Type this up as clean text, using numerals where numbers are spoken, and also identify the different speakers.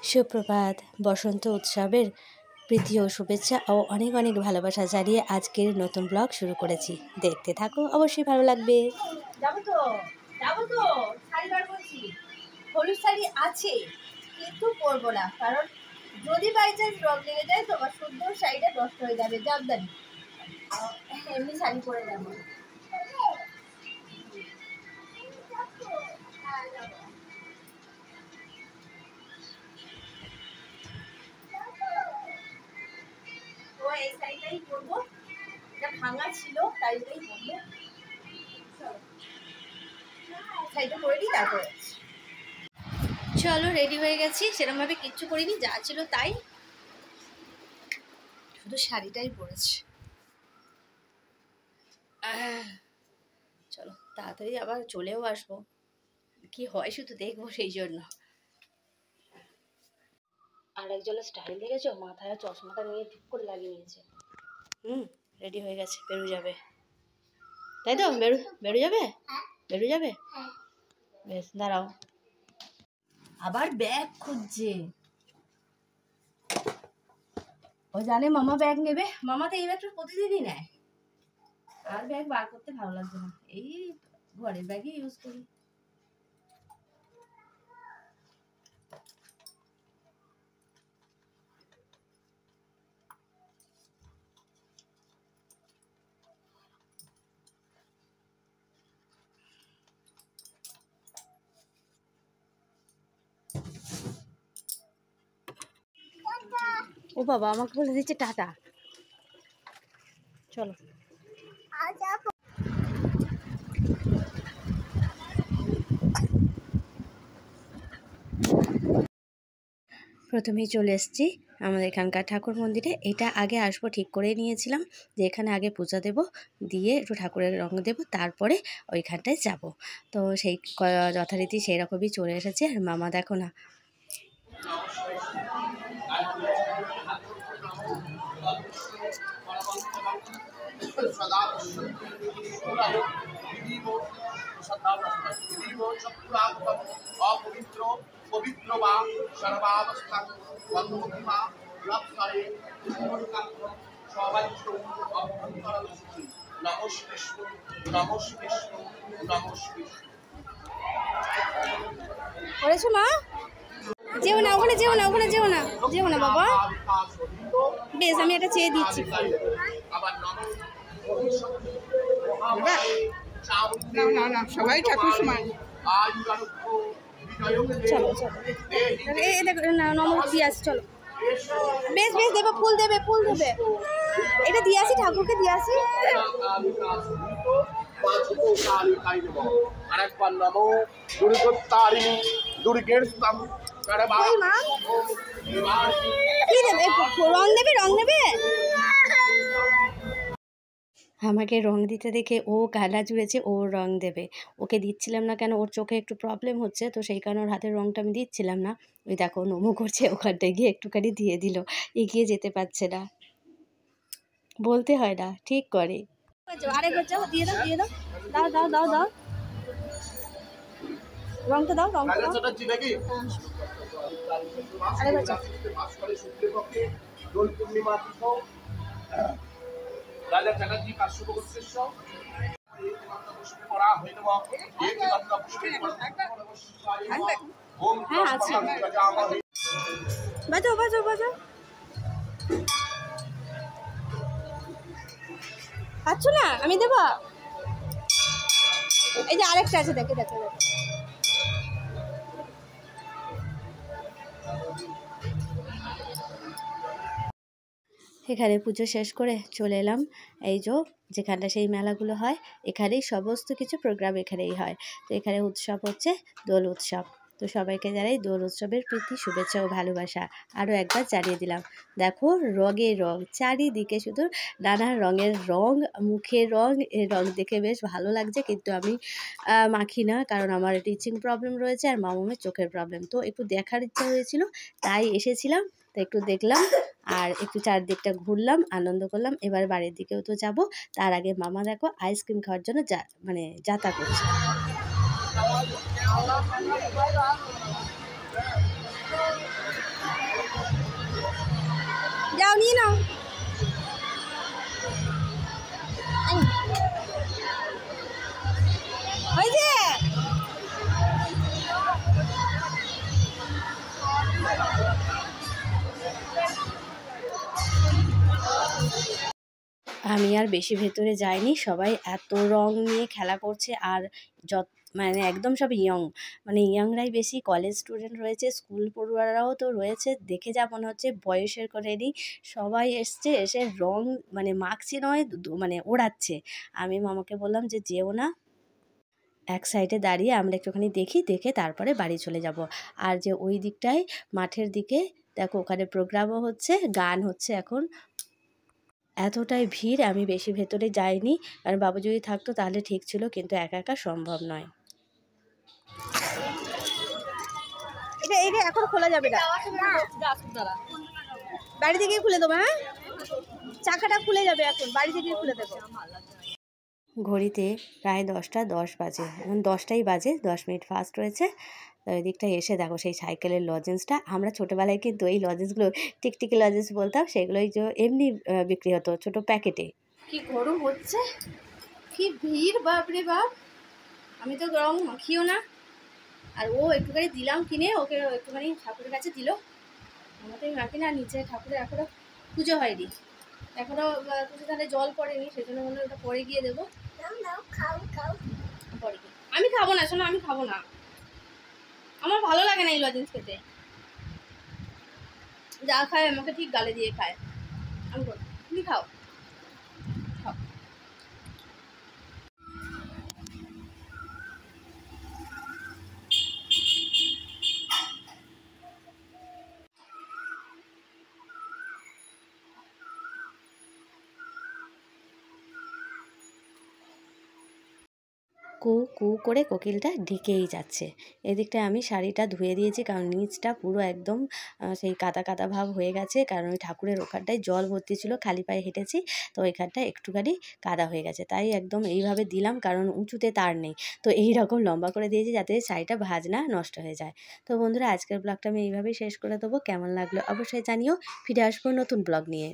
Speaker 1: সুপ্রভাত। বসন্ত উৎসবের প্রীতি ও শুভেচ্ছা ও অনেক অনেক ভালোবাসা জানিয়ে আজকের নতুন ব্লগ শুরু করেছি। দেখতে থাকো, অবশ্যই ভালো লাগবে।
Speaker 2: যাবো তো শাড়ি বার করছি। হলুদ শাড়ি আছে কিন্তু পরবো না, কারণ যদি বাই চান্স রং লেগে যায় তো আমার সুন্দর শাড়িটা নষ্ট হয়ে যাবে। জামদানি এমনি শাড়ি পরে যাবো। তো এই শাড়িটাই পরবো, এটা ভাঙা ছিল তাই এটাই পরবো। শাড়িটা পরে দিই তারপরে। চলো, রেডি হয়ে গেছি। সেরকমভাবে কিচ্ছু করিনি, যা ছিল তাই, শুধু শাড়িটাই পরেছি। চলো তাড়াতাড়ি আবার চলেও আসবো, কি হয় শুধু দেখবো, সেই জন্য। আর একজনের স্টাইল দেখেছো, মাথায় চশমাটা নিয়ে ঠিক করে লাগিয়ে নিয়েছে। রেডি হয়ে গেছে, বেরো যাবে, তাই তো? বেরো যাবে, বেরো যাবে। বেশ, দাঁড়াও, আবার ব্যাগ খুঁজছে। ও জানে মামা ব্যাগ নেবে, মামা তো এই ব্যাগটা প্রতিদিনই নেয়। আর ব্যাগ বার করতে ভালো লাগছে না, এই ঘরের ব্যাগই ইউজ করি। ও বাবা, আমাকে বলে দিচ্ছে টাটা। চলো। প্রথমেই চলে এসেছি আমাদের এখানকার ঠাকুর মন্দিরে। এটা আগে আসবো ঠিক করে নিয়েছিলাম, যে এখানে আগে পূজা দেব, দিয়ে একটু ঠাকুরের রং দেব, তারপরে ওইখানটায় যাব। তো সেই যথারীতি সেই রকমই চলে এসেছি। আর মামা দেখো না, পবিত্র বা সর্বাবস্থা বন্ধমা লক্ষারে সবাইষ্ট অভ্যন্তরদর্শী নমস্কৃষ্ণ নমস্কৃষ্ণ নমস্কৃষ্ণ। করেছো মা? যেও না ওখানে, যেও না ওখানে, যেও না, যেও না বাবা। বেশ, আমি এটা চেয়ে দিচ্ছি।
Speaker 3: না সবাই ঠাকুর সমান।
Speaker 2: চলো চলো, এই দেখো নমক দিয়ে আসি। চলো, বেশ বেশ, দেবে ফুল, দেবে ফুল, দেবে। এটা দিয়ে আসি, ঠাকুরকে দিয়ে আসি।
Speaker 4: আরেকবার নমো দুর্গোত্তারিণী দুর্গের স্তম্ভ।
Speaker 2: কি দেবে? রং দেবে, রং দেবে।
Speaker 1: আমাকে রং দিতে দেখে ও গালা জুড়েছে, ও রং দেবে। ওকে দিচ্ছিলাম না কেন, ওর চোখে একটু প্রবলেম হচ্ছে, তো সেই কারণে ওর হাতের রংটা আমি দিচ্ছিলাম না। ওই দেখো নমো করছে, ওখানটায় গিয়ে একটুখানি দিয়ে দিল, এগিয়ে যেতে পারছে না। বলতে হয় না, ঠিক করে।
Speaker 2: আরেকবার যাও, দিয়ে দাও, দিয়ে দাও, দাও দাও দাও দাও, রংটা দাও, রংটা দাও। আরেকবার যাও।
Speaker 4: দোল পূর্ণিমা রাজা চ্যাটার্জি কাশ্যপগোত্রেশ্ব করা হয়ে যাব।
Speaker 2: হ্যাঁ আছে, বাজাও বাজাও বাজাও। পাচ্ছ না, আমি দেবো। এই যে আরেকটা আছে, দেখে দেখে দেখে।
Speaker 1: এখানে পুজো শেষ করে চলে এলাম এই যেখানটা সেই মেলাগুলো হয়, এখানেই সমস্ত কিছু প্রোগ্রাম এখানেই হয়। তো এখানে উৎসব হচ্ছে দোল উৎসব। তো সবাইকে জানাই দোল উৎসবের প্রীতি শুভেচ্ছা ও ভালোবাসা আরও একবার জানিয়ে দিলাম। দেখো রঙে রং, চারিদিকে শুধু নানা রঙের রং, মুখের রং, এর রং দেখে বেশ ভালো লাগছে, কিন্তু আমি মাখি না, কারণ আমার টিচিং প্রবলেম রয়েছে আর মামামের চোখের প্রবলেম। তো একটু দেখার ইচ্ছা হয়েছিল, তাই এসেছিলাম। তো একটু দেখলাম আর একটু চারদিকটা ঘুরলাম, আনন্দ করলাম। এবার বাড়ির দিকেও তো যাব, তার আগে মামা দেখো আইসক্রিম খাওয়ার জন্য যাতা করছে।
Speaker 2: আমি আর বেশি ভেতরে যাইনি, সবাই এত রং নিয়ে খেলা করছে আর মানে একদম সব মানে ইয়াংরাই বেশি, কলেজ স্টুডেন্ট রয়েছে, স্কুল পড়ুয়ারাও তো রয়েছে, দেখে যা মনে হচ্ছে বয়সের করে নেই, সবাই এসে রং মানে মাখছে নয় মানে ওড়াচ্ছে। আমি মামাকে বললাম যে যেও না, এক সাইডে দাঁড়িয়ে আমরা একটুখানি দেখে তারপরে বাড়ি চলে যাব। আর যে ওই দিকটায় মাঠের দিকে দেখো ওখানে প্রোগ্রামও হচ্ছে, গান হচ্ছে এখন। এতটাই ভিড়, আমি বেশি ভেতরে যাইনি, কারণ বাবু যদি থাকতো তাহলে ঠিক ছিল, কিন্তু একা একা সম্ভব নয়।
Speaker 1: এটা এখন খোলা যাবে না, বাড়ি থেকে খুলে দেবো। হ্যাঁ, চাকাটা খুলে যাবে, এখন বাড়ি থেকে খুলে দেবো।
Speaker 2: ঘড়িতে প্রায় 10টা 10 বাজে, এখন 10টাই বাজে, 10 মিনিট ফাস্ট রয়েছে। তো ওই দিকটায় এসে দেখো সেই সাইকেলের লজেন্সটা, আমরা ছোটোবেলায় কিন্তু এই লজেন্সগুলো টিকটিকি লজেন্স বলতাম, সেগুলোই যে এমনি বিক্রি হতো ছোটো প্যাকেটে।
Speaker 1: কি গরম হচ্ছে, কি ভিড়, বাপরে বাপ। আমি তো রং মাখিও না, আর ও একটুখানি দিলাম কিনে, ওকে একটুখানি ঠাকুরের কাছে দিল, আমাকে মাখি না। নিচে ঠাকুরের এখনো পুজো হয়নি, এখনো পুজো তাহলে জল পড়েনি, সেজন্য মনে ওটা পরে গিয়ে দেবো। পরে গিয়ে আমি খাবো না, শোনো আমি খাবো না, আমার ভালো লাগে না এই লজেন্স খেতে। যা খায় আমাকে ঠিক গালে দিয়ে খায়। আমি বলি তুমি খাও, খাও।
Speaker 2: কু কু করে কোকিলটা ঢেকেই যাচ্ছে। এদিকটায় আমি শাড়িটা ধুয়ে দিয়েছি, কারণ নিচটা পুরো একদম সেই কাদা কাদা ভাব হয়ে গেছে, কারণ ওই ঠাকুরের ওখানটায় জল ভর্তি ছিল, খালি পায়ে হেঁটেছি, তো ওইখানটায় একটুখানি কাদা হয়ে গেছে, তাই একদম এইভাবে দিলাম, কারণ উঁচুতে তার নেই, তো এই রকম লম্বা করে দিয়েছি যাতে শাড়িটা ভাঁজ না নষ্ট হয়ে যায়। তো বন্ধুরা, আজকের ব্লগটা আমি এইভাবেই শেষ করে দেবো। কেমন লাগলো অবশ্যই জানিও, ফিরে আসবো নতুন ব্লগ নিয়ে।